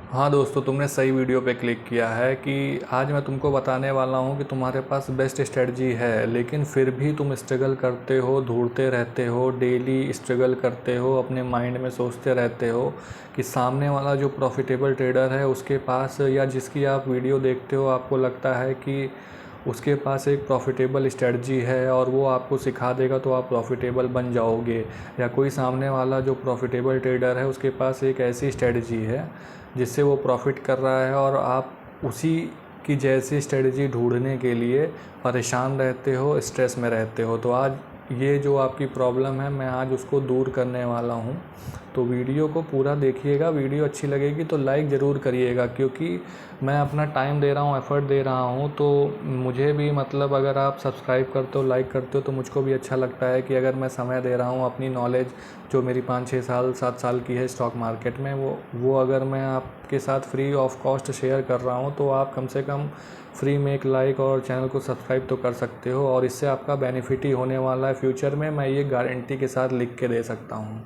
हाँ दोस्तों, तुमने सही वीडियो पे क्लिक किया है कि आज मैं तुमको बताने वाला हूँ कि तुम्हारे पास बेस्ट स्ट्रेटजी है, लेकिन फिर भी तुम स्ट्रगल करते हो, ढूंढते रहते हो, डेली स्ट्रगल करते हो, अपने माइंड में सोचते रहते हो कि सामने वाला जो प्रॉफिटेबल ट्रेडर है उसके पास, या जिसकी आप वीडियो देखते हो आपको लगता है कि उसके पास एक प्रॉफिटेबल स्ट्रेटजी है और वो आपको सिखा देगा तो आप प्रॉफिटेबल बन जाओगे, या कोई सामने वाला जो प्रॉफिटेबल ट्रेडर है उसके पास एक ऐसी स्ट्रेटजी है जिससे वो प्रॉफिट कर रहा है और आप उसी की जैसी स्ट्रेटजी ढूंढने के लिए परेशान रहते हो, स्ट्रेस में रहते हो। तो आज ये जो आपकी प्रॉब्लम है मैं आज उसको दूर करने वाला हूँ। तो वीडियो को पूरा देखिएगा, वीडियो अच्छी लगेगी तो लाइक ज़रूर करिएगा, क्योंकि मैं अपना टाइम दे रहा हूँ, एफ़र्ट दे रहा हूँ, तो मुझे भी मतलब अगर आप सब्सक्राइब करते हो, लाइक करते हो तो मुझको भी अच्छा लगता है कि अगर मैं समय दे रहा हूँ अपनी नॉलेज जो मेरी 5-6 साल 7 साल की है स्टॉक मार्केट में, वो अगर मैं आपके साथ फ्री ऑफ कॉस्ट शेयर कर रहा हूँ तो आप कम से कम फ्री में एक लाइक और चैनल को सब्सक्राइब तो कर सकते हो, और इससे आपका बेनिफिट ही होने वाला है फ्यूचर में, मैं ये गारंटी के साथ लिख के दे सकता हूँ।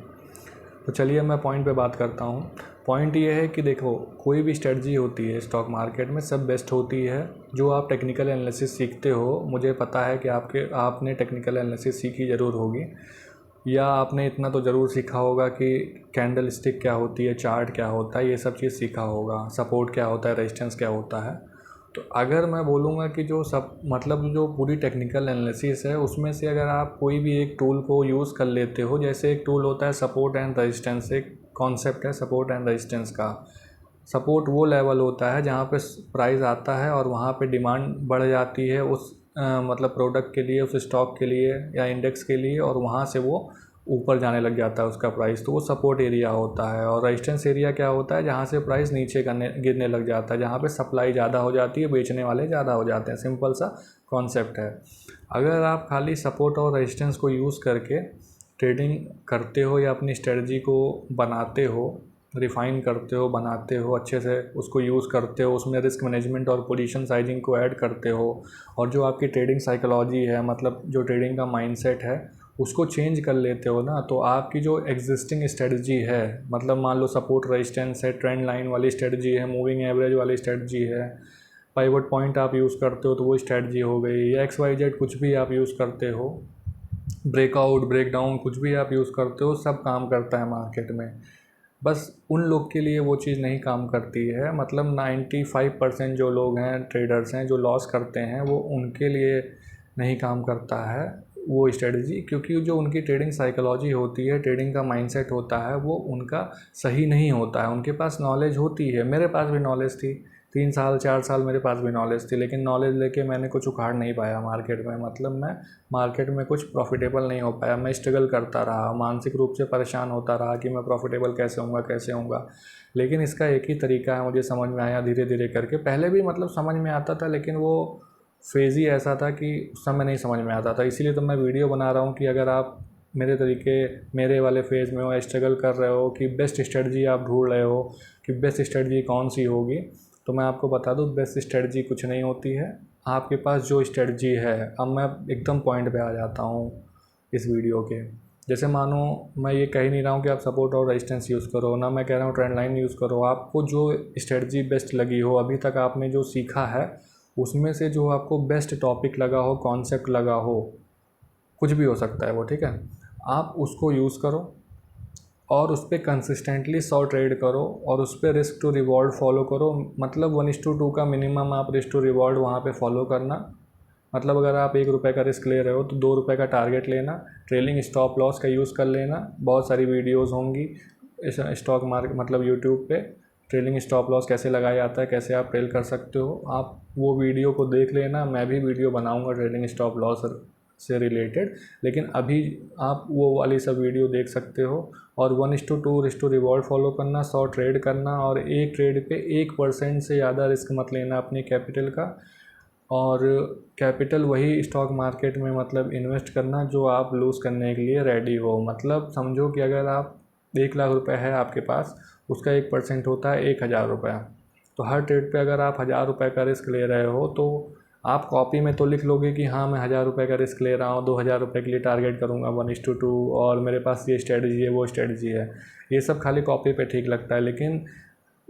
तो चलिए मैं पॉइंट पे बात करता हूँ। पॉइंट ये है कि देखो, कोई भी स्ट्रेटजी होती है स्टॉक मार्केट में सब बेस्ट होती है जो आप टेक्निकल एनालिसिस सीखते हो। मुझे पता है कि आपने टेक्निकल एनालिसिस सीखी ज़रूर होगी, या आपने इतना तो ज़रूर सीखा होगा कि कैंडल स्टिक क्या होती है, चार्ट क्या होता है, ये सब चीज़ सीखा होगा, सपोर्ट क्या होता है, रेजिस्टेंस क्या होता है। तो अगर मैं बोलूँगा कि जो सब मतलब जो पूरी टेक्निकल एनालिसिस है उसमें से अगर आप कोई भी एक टूल को यूज़ कर लेते हो, जैसे एक टूल होता है सपोर्ट एंड रेजिस्टेंस, एक कॉन्सेप्ट है सपोर्ट एंड रेजिस्टेंस का। सपोर्ट वो लेवल होता है जहाँ पे प्राइस आता है और वहाँ पे डिमांड बढ़ जाती है उस मतलब प्रोडक्ट के लिए, उस स्टॉक के लिए या इंडेक्स के लिए, और वहाँ से वो ऊपर जाने लग जाता है उसका प्राइस, तो वो सपोर्ट एरिया होता है। और रेजिस्टेंस एरिया क्या होता है, जहाँ से प्राइस नीचे गिरने लग जाता है, जहाँ पे सप्लाई ज़्यादा हो जाती है, बेचने वाले ज़्यादा हो जाते हैं। सिंपल सा कॉन्सेप्ट है। अगर आप खाली सपोर्ट और रेजिस्टेंस को यूज़ करके ट्रेडिंग करते हो या अपनी स्ट्रेटजी को बनाते हो, रिफ़ाइन करते हो, बनाते हो, अच्छे से उसको यूज़ करते हो, उसमें रिस्क मैनेजमेंट और पोजीशन साइजिंग को ऐड करते हो, और जो आपकी ट्रेडिंग साइकोलॉजी है, मतलब जो ट्रेडिंग का माइंडसेट है, उसको चेंज कर लेते हो ना, तो आपकी जो एग्जिस्टिंग स्ट्रेटजी है, मतलब मान लो सपोर्ट रेजिस्टेंस है, ट्रेंड लाइन वाली स्ट्रेटजी है, मूविंग एवरेज वाली स्ट्रेटजी है, पाइवट पॉइंट आप यूज़ करते हो तो वो स्ट्रेटजी हो गई, या XYZ कुछ भी आप यूज़ करते हो, ब्रेकआउट ब्रेकडाउन कुछ भी आप यूज़ करते हो, सब काम करता है मार्केट में। बस उन लोग के लिए वो चीज़ नहीं काम करती है, मतलब 95% जो लोग हैं, ट्रेडर्स हैं, जो लॉस करते हैं, वो उनके लिए नहीं काम करता है वो स्ट्रेटजी, क्योंकि जो उनकी ट्रेडिंग साइकोलॉजी होती है, ट्रेडिंग का माइंडसेट होता है, वो उनका सही नहीं होता है। उनके पास नॉलेज होती है, मेरे पास भी नॉलेज थी, 3 साल 4 साल मेरे पास भी नॉलेज थी, लेकिन नॉलेज लेके मैंने कुछ उखाड़ नहीं पाया मार्केट में, मतलब मैं मार्केट में कुछ प्रॉफिटेबल नहीं हो पाया। मैं स्ट्रगल करता रहा, मानसिक रूप से परेशान होता रहा कि मैं प्रॉफिटेबल कैसे होऊंगा कैसे होऊंगा। लेकिन इसका एक ही तरीका है, मुझे समझ में आया धीरे धीरे करके। पहले भी मतलब समझ में आता था, लेकिन वो फेज़ ही ऐसा था कि उस समय नहीं समझ में आता था। इसीलिए तो मैं वीडियो बना रहा हूँ कि अगर आप मेरे तरीके, मेरे वाले फेज़ में हो, स्ट्रगल कर रहे हो कि बेस्ट स्ट्रेटजी आप ढूंढ रहे हो कि बेस्ट स्ट्रेटजी कौन सी होगी, तो मैं आपको बता दूँ बेस्ट स्ट्रेटजी कुछ नहीं होती है। आपके पास जो स्ट्रेटजी है, अब मैं एकदम पॉइंट पे आ जाता हूँ इस वीडियो के। जैसे मानो मैं ये कह ही नहीं रहा हूँ कि आप सपोर्ट और रेजिस्टेंस यूज़ करो, ना मैं कह रहा हूँ ट्रेंड लाइन यूज़ करो। आपको जो स्ट्रेटजी बेस्ट लगी हो, अभी तक आपने जो सीखा है उसमें से जो आपको बेस्ट टॉपिक लगा हो, कॉन्सेप्ट लगा हो, कुछ भी हो सकता है वो, ठीक है, आप उसको यूज़ करो और उस पर कंसिस्टेंटली 100 ट्रेड करो, और उस पर रिस्क टू रिवॉर्ड फॉलो करो। मतलब 1:2 का मिनिमम आप रिस्क टू रिवॉर्ड वहाँ पे फॉलो करना। मतलब अगर आप ₹1 का रिस्क ले रहे हो तो ₹2 का टारगेट लेना, ट्रेलिंग स्टॉप लॉस का यूज़ कर लेना। बहुत सारी वीडियोस होंगी इस स्टॉक मार्केट मतलब यूट्यूब पे, ट्रेलिंग स्टॉप लॉस कैसे लगाया जाता है, कैसे आप ट्रेल कर सकते हो, आप वो वीडियो को देख लेना। मैं भी वीडियो बनाऊंगा ट्रेलिंग स्टॉप लॉस से रिलेटेड, लेकिन अभी आप वो वाली सब वीडियो देख सकते हो। और 1:2 रिस्क टू रिवॉर्ड फॉलो करना, 100 ट्रेड करना, और एक ट्रेड पे 1% से ज़्यादा रिस्क मत लेना अपनी कैपिटल का। और कैपिटल वही स्टॉक मार्केट में मतलब इन्वेस्ट करना जो आप लूज़ करने के लिए रेडी हो। मतलब समझो कि अगर आप ₹1,00,000 है आपके पास, उसका 1% होता है ₹1,000। तो हर ट्रेड पे अगर आप ₹1,000 का रिस्क ले रहे हो तो आप कॉपी में तो लिख लोगे कि हाँ मैं ₹1,000 का रिस्क ले रहा हूँ, ₹2,000 के लिए टारगेट करूँगा 1:2, और मेरे पास ये स्ट्रेटजी है वो स्ट्रेटजी है। ये सब खाली कॉपी पे ठीक लगता है, लेकिन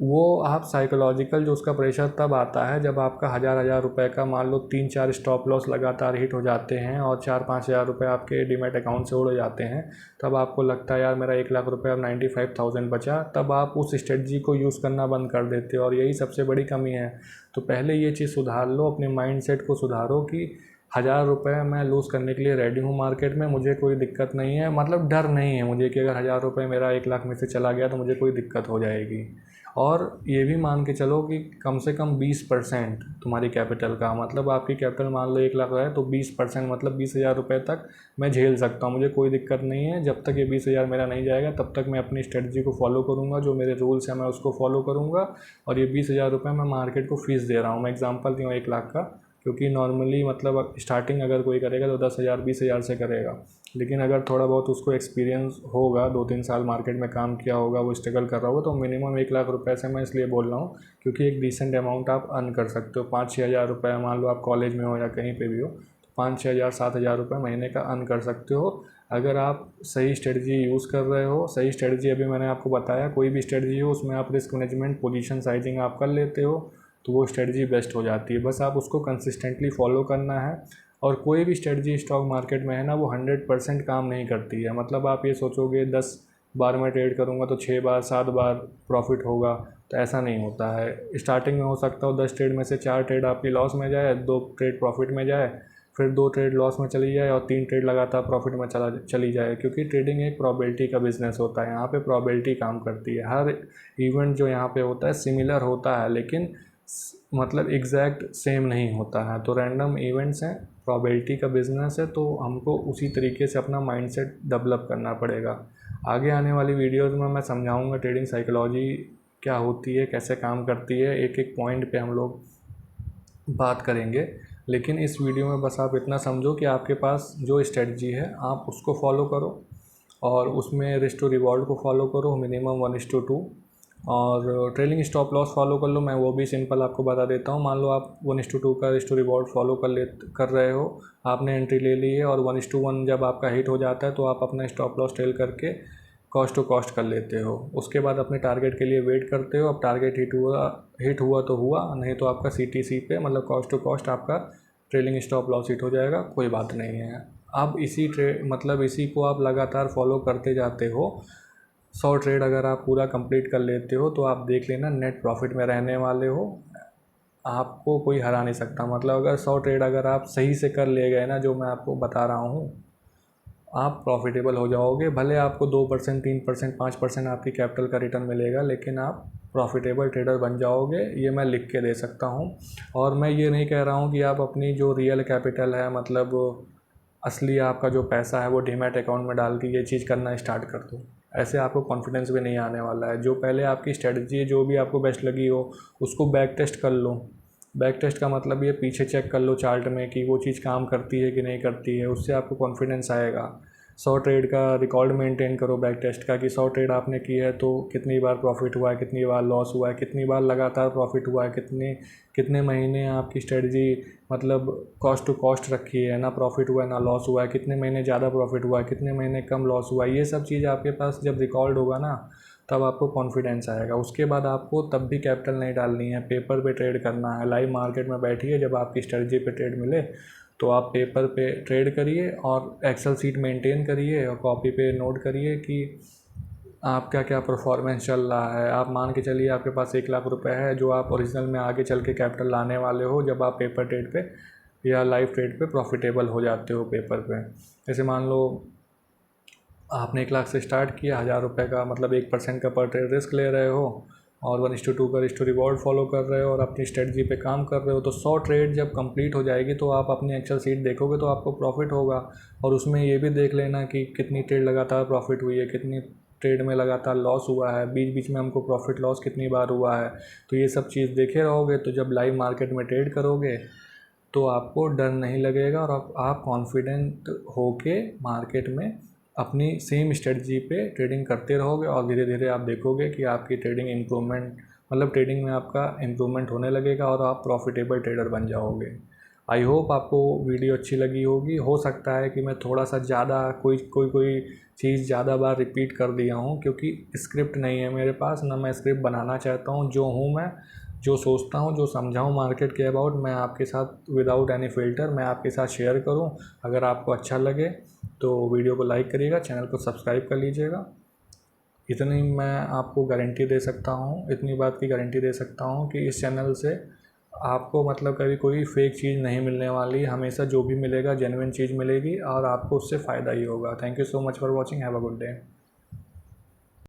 वो आप साइकोलॉजिकल जो उसका प्रेशर तब आता है जब आपका हज़ार रुपए का मान लो 3-4 स्टॉप लॉस लगातार हिट हो जाते हैं और 4-5 हज़ार रुपये आपके डीमैट अकाउंट से उड़ जाते हैं। तब आपको लगता है यार मेरा 1 लाख रुपये अब 95,000 बचा, तब आप उस स्ट्रेटजी को यूज़ करना बंद कर देते हो और यही सबसे बड़ी कमी है। तो पहले ये चीज़ सुधार लो, अपने माइंडसेट को सुधारो कि 1,000 रुपये मैं लूज़ करने के लिए रेडी हूँ मार्केट में, मुझे कोई दिक्कत नहीं है, मतलब डर नहीं है मुझे कि अगर 1,000 रुपये मेरा 1 लाख में से चला गया तो मुझे कोई दिक्कत हो जाएगी। और ये भी मान के चलो कि कम से कम 20% तुम्हारी कैपिटल का, मतलब आपकी कैपिटल मान लो 1 लाख है तो 20% मतलब 20,000 रुपये तक मैं झेल सकता हूँ, मुझे कोई दिक्कत नहीं है। जब तक ये 20,000 मेरा नहीं जाएगा तब तक मैं अपनी स्ट्रेटजी को फॉलो करूँगा, जो मेरे रूल्स हैं मैं उसको फॉलो करूँगा। और ये 20,000 रुपये मैं मार्केट को फीस दे रहा हूँ, मैं एग्जाम्पल दूँ 1 लाख का, क्योंकि नॉर्मली मतलब स्टार्टिंग अगर कोई करेगा तो 10,000 20,000 से करेगा, लेकिन अगर थोड़ा बहुत उसको एक्सपीरियंस होगा, 2-3 साल मार्केट में काम किया होगा, वो स्ट्रगल कर रहा होगा, तो मिनिमम 1 लाख रुपये से मैं इसलिए बोल रहा हूँ क्योंकि एक डिसेंट अमाउंट आप अर्न कर सकते हो। 5-6 हज़ार रुपये, मान लो आप कॉलेज में हो या कहीं पे भी हो, तो 5-6 हज़ार 7 हज़ार रुपये महीने का अर्न कर सकते हो अगर आप सही स्ट्रेटजी यूज़ कर रहे हो। सही स्ट्रेटजी अभी मैंने आपको बताया, कोई भी स्ट्रेटजी हो उसमें आप रिस्क मैनेजमेंट, पोजीशन साइजिंग आप कर लेते हो तो वो स्ट्रेटजी बेस्ट हो जाती है। बस आप उसको कंसिस्टेंटली फॉलो करना है। और कोई भी स्ट्रेटजी स्टॉक मार्केट में है ना, वो 100% काम नहीं करती है। मतलब आप ये सोचोगे 10 बार मैं ट्रेड करूँगा तो 6 बार 7 बार प्रॉफिट होगा, तो ऐसा नहीं होता है। स्टार्टिंग में हो सकता हो 10 ट्रेड में से 4 ट्रेड आपकी लॉस में जाए, 2 ट्रेड प्रॉफिट में जाए, फिर 2 ट्रेड लॉस में चली जाए और 3 ट्रेड लगातार प्रॉफिट में चली जाए, क्योंकि ट्रेडिंग एक प्रॉबिलिटी का बिजनेस होता है। यहाँ पे प्रॉबिलिटी काम करती है। हर इवेंट जो यहाँ पे होता है सिमिलर होता है, लेकिन मतलब एग्जैक्ट सेम नहीं होता है। तो रैंडम इवेंट्स हैं, प्रॉबिलिटी का बिज़नेस है, तो हमको उसी तरीके से अपना माइंडसेट डेवलप करना पड़ेगा। आगे आने वाली वीडियोज़ में मैं समझाऊंगा ट्रेडिंग साइकोलॉजी क्या होती है, कैसे काम करती है, एक एक पॉइंट पे हम लोग बात करेंगे। लेकिन इस वीडियो में बस आप इतना समझो कि आपके पास जो स्ट्रेटजी है आप उसको फॉलो करो और उसमें रिस्क टू रिवॉर्ड को फॉलो करो मिनिमम 1:2, और ट्रेलिंग स्टॉप लॉस फॉलो कर लो। मैं वो भी सिंपल आपको बता देता हूँ। मान लो आप 1:2 का रिस्क टू रिवॉर्ड फॉलो कर रहे हो, आपने एंट्री ले ली है और 1:1 जब आपका हिट हो जाता है तो आप अपना स्टॉप लॉस टेल करके कॉस्ट टू कॉस्ट कर लेते हो। उसके बाद अपने टारगेट के लिए वेट करते हो। अब टारगेट हिट हुआ तो हुआ, नहीं तो आपका CTC पे मतलब कॉस्ट टू कॉस्ट आपका ट्रेलिंग स्टॉप लॉस हिट हो जाएगा, कोई बात नहीं है। अब इसी को आप लगातार फॉलो करते जाते हो। 100 ट्रेड अगर आप पूरा कंप्लीट कर लेते हो तो आप देख लेना नेट प्रॉफिट में रहने वाले हो, आपको कोई हरा नहीं सकता। मतलब अगर 100 ट्रेड अगर आप सही से कर ले गए ना, जो मैं आपको बता रहा हूँ, आप प्रॉफिटेबल हो जाओगे। भले आपको 2%, 3%, 5% आपकी कैपिटल का रिटर्न मिलेगा, लेकिन आप प्रॉफिटेबल ट्रेडर बन जाओगे, ये मैं लिख के दे सकता हूँ। और मैं ये नहीं कह रहा हूँ कि आप अपनी जो रियल कैपिटल है, मतलब असली आपका जो पैसा है, वो डीमैट अकाउंट में डाल के ये चीज़ करना स्टार्ट कर दो। ऐसे आपको कॉन्फिडेंस भी नहीं आने वाला है। जो पहले आपकी स्ट्रेटजी जो भी आपको बेस्ट लगी हो उसको बैक टेस्ट कर लो। बैक टेस्ट का मतलब ये पीछे चेक कर लो चार्ट में कि वो चीज़ काम करती है कि नहीं करती है, उससे आपको कॉन्फिडेंस आएगा। 100 ट्रेड का रिकॉर्ड मेंटेन करो बैक टेस्ट का, कि 100 ट्रेड आपने की है तो कितनी बार प्रॉफिट हुआ है, कितनी बार लॉस हुआ है, कितनी बार लगातार प्रॉफिट हुआ है, कितने महीने आपकी स्ट्रेटजी मतलब कॉस्ट टू कॉस्ट रखी है, ना प्रॉफिट हुआ है ना लॉस हुआ है, कितने महीने ज़्यादा प्रॉफिट हुआ है, कितने महीने कम लॉस हुआ है। ये सब चीज़ आपके पास जब रिकॉर्ड होगा ना, तब आपको कॉन्फिडेंस आएगा। उसके बाद आपको तब भी कैपिटल नहीं डालनी है, पेपर पे ट्रेड करना है। लाइव मार्केट में बैठिए, जब आपकी स्ट्रेटजी पे ट्रेड मिले तो आप पेपर पे ट्रेड करिए और एक्सेल सीट मेंटेन करिए और कॉपी पे नोट करिए कि आपका क्या परफॉर्मेंस चल रहा है। आप मान के चलिए आपके पास 1 लाख रुपए है, जो आप ओरिजिनल में आगे चल के कैपिटल लाने वाले हो जब आप पेपर ट्रेड पे या लाइव ट्रेड पे प्रॉफिटेबल हो जाते हो पेपर पे। जैसे मान लो आपने 1 लाख से स्टार्ट किया, 1,000 रुपये का मतलब 1% का पर ट्रेड रिस्क ले रहे हो और 1:2 का रिस्क टू रिवॉर्ड फॉलो कर रहे हो और अपनी स्ट्रेटजी पे काम कर रहे हो, तो 100 ट्रेड जब कंप्लीट हो जाएगी तो आप अपनी एक्सेल सीट देखोगे तो आपको प्रॉफिट होगा। और उसमें ये भी देख लेना कि कितनी ट्रेड लगातार प्रॉफिट हुई है, कितनी ट्रेड में लगातार लॉस हुआ है, बीच बीच में हमको प्रॉफिट लॉस कितनी बार हुआ है। तो ये सब चीज़ देखे रहोगे तो जब लाइव मार्केट में ट्रेड करोगे तो आपको डर नहीं लगेगा और आप कॉन्फिडेंट होके मार्केट में अपनी सेम स्ट्रेटजी पे ट्रेडिंग करते रहोगे और धीरे धीरे आप देखोगे कि आपकी ट्रेडिंग इम्प्रूवमेंट, मतलब ट्रेडिंग में आपका इम्प्रूवमेंट होने लगेगा और आप प्रॉफिटेबल ट्रेडर बन जाओगे। आई होप आपको वीडियो अच्छी लगी होगी। हो सकता है कि मैं थोड़ा सा ज़्यादा कोई चीज़ ज़्यादा बार रिपीट कर दिया हूँ, क्योंकि स्क्रिप्ट नहीं है मेरे पास, ना मैं स्क्रिप्ट बनाना चाहता हूँ। जो हूँ मैं, जो सोचता हूँ, जो समझा हूँ मार्केट के अबाउट, मैं आपके साथ विदाउट एनी फ़िल्टर मैं आपके साथ शेयर करूँ। अगर आपको अच्छा लगे तो वीडियो को लाइक करिएगा, चैनल को सब्सक्राइब कर लीजिएगा। इतनी मैं आपको गारंटी दे सकता हूँ, इतनी बात की गारंटी दे सकता हूँ कि इस चैनल से आपको मतलब कभी कोई फेक चीज़ नहीं मिलने वाली। हमेशा जो भी मिलेगा जेन्युइन चीज़ मिलेगी और आपको उससे फ़ायदा ही होगा। Thank you so much for watching. Have a good day.